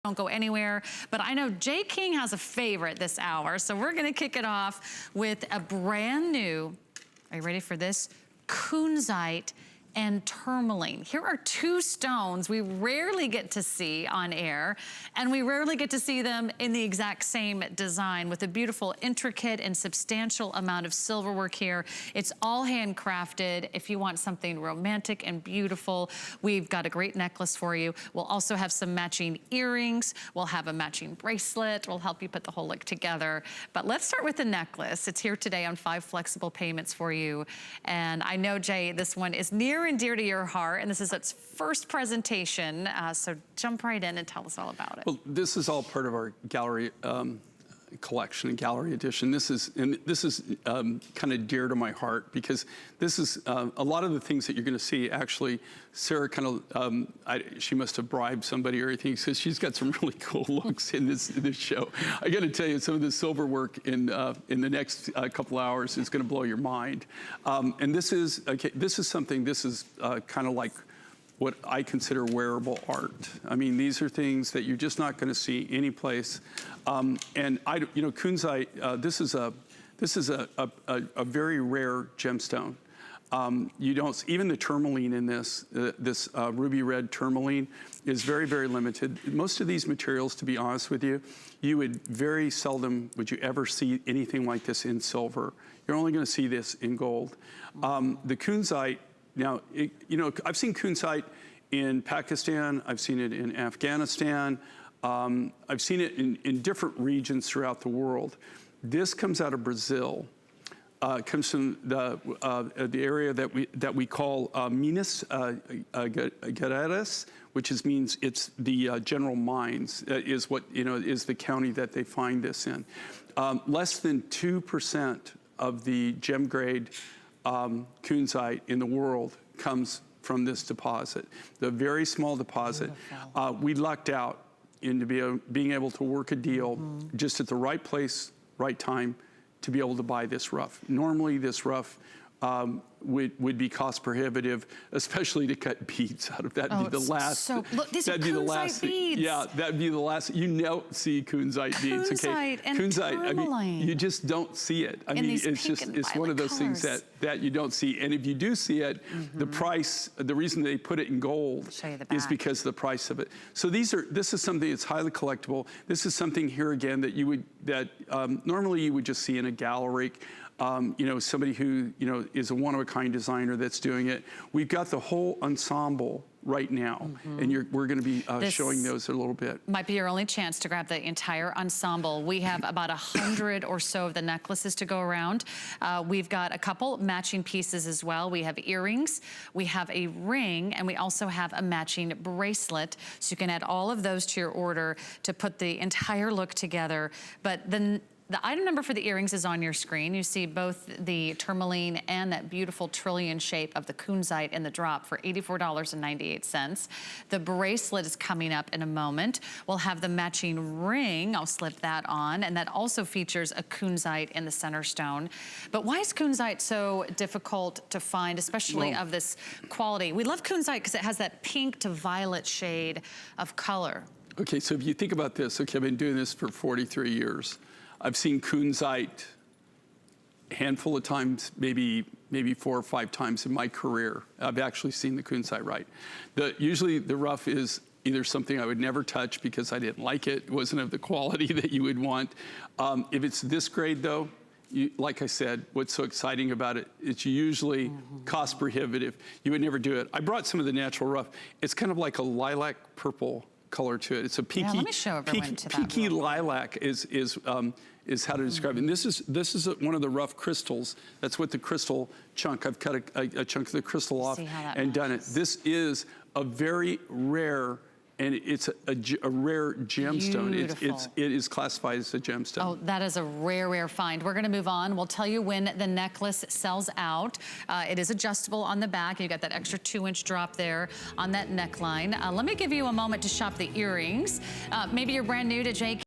Don't go anywhere, but I know Jay King has a favorite this hour, so we're gonna kick it off with a brand new, are you ready for this? Kunzite and Tourmaline. Here are two stones we rarely get to see on air, and we rarely get to see them in the exact same design with a beautiful, intricate, and substantial amount of silver work here. It's all handcrafted. If you want something romantic and beautiful, we've got a great necklace for you. We'll also have some matching earrings. We'll have a matching bracelet. We'll help you put the whole look together. But let's start with the necklace. It's here today on 5 flexible payments for you. And I know, Jay, this one is near and dear to your heart, and this is its first presentation, so jump right in and tell us all about it. Well, this is all part of our gallery collection and gallery edition. This is kind of dear to my heart because this is a lot of the things that you're going to see. Actually, Sarah kind of she must have bribed somebody or anything because she's got some really cool looks in this show. I got to tell you, some of the silver work in the next couple hours is going to blow your mind. And this is something. This is kind of like what I consider wearable art. I mean, these are things that you're just not going to see anyplace. And Kunzite, this is a very rare gemstone. You don't, even the tourmaline in this ruby red tourmaline is very, very limited. Most of these materials, to be honest with you, you would very seldom would you ever see anything like this in silver. You're only going to see this in gold. The Kunzite. Now, I've seen Kunzite in Pakistan, I've seen it in Afghanistan, I've seen it in different regions throughout the world. This comes out of Brazil. Comes from the area that we call Minas Gerais, which means it's the general mines, is what is the county that they find this in. Less than 2% of the gem grade Kunzite in the world comes from this deposit. The very small deposit. We lucked out into being able to work a deal just at the right place, right time to be able to buy this rough. Normally this rough would be cost prohibitive, especially to cut beads out of. That'd be the last. So look, these are Kunzite beads. Yeah, that'd be the last. You don't see Kunzite beads. Kunzite and Kunzite. Tourmaline. I mean, you just don't see it. I mean, it's one of those things that you don't see. And if you do see it, the price, the reason they put it in gold is because of the price of it. So this is something that's highly collectible. This is something here again that normally you would just see in a gallery. Somebody who, is a one-of-a-kind designer that's doing it. We've got the whole ensemble right now, and we're going to be showing those a little bit. Might be your only chance to grab the entire ensemble. We have about 100 or so of the necklaces to go around. We've got a couple matching pieces as well. We have earrings, we have a ring, and we also have a matching bracelet. So you can add all of those to your order to put the entire look together. But the item number for the earrings is on your screen. You see both the tourmaline and that beautiful trillion shape of the Kunzite in the drop for $84.98. The bracelet is coming up in a moment. We'll have the matching ring. I'll slip that on, and that also features a Kunzite in the center stone. But why is Kunzite so difficult to find, especially of this quality? We love Kunzite because it has that pink to violet shade of color. Okay, so if you think about this, okay, I've been doing this for 43 years. I've seen Kunzite a handful of times, maybe 4 or 5 times in my career. I've actually seen the Kunzite right. Usually the rough is either something I would never touch because I didn't like it. It wasn't of the quality that you would want. If it's this grade though, like I said, what's so exciting about it, it's usually cost prohibitive. You would never do it. I brought some of the natural rough. It's kind of like a lilac purple color to it. It's a peaky, let me show everyone to that peaky lilac is how to describe it. And this is one of the rough crystals. That's what the crystal chunk. I've cut a chunk of the crystal off and done it. This is a very rare, and it's a rare gemstone. It is classified as a gemstone. Oh, that is a rare, rare find. We're gonna move on. We'll tell you when the necklace sells out. It is adjustable on the back. You've got that extra 2-inch drop there on that neckline. Let me give you a moment to shop the earrings. Maybe you're brand new to Jay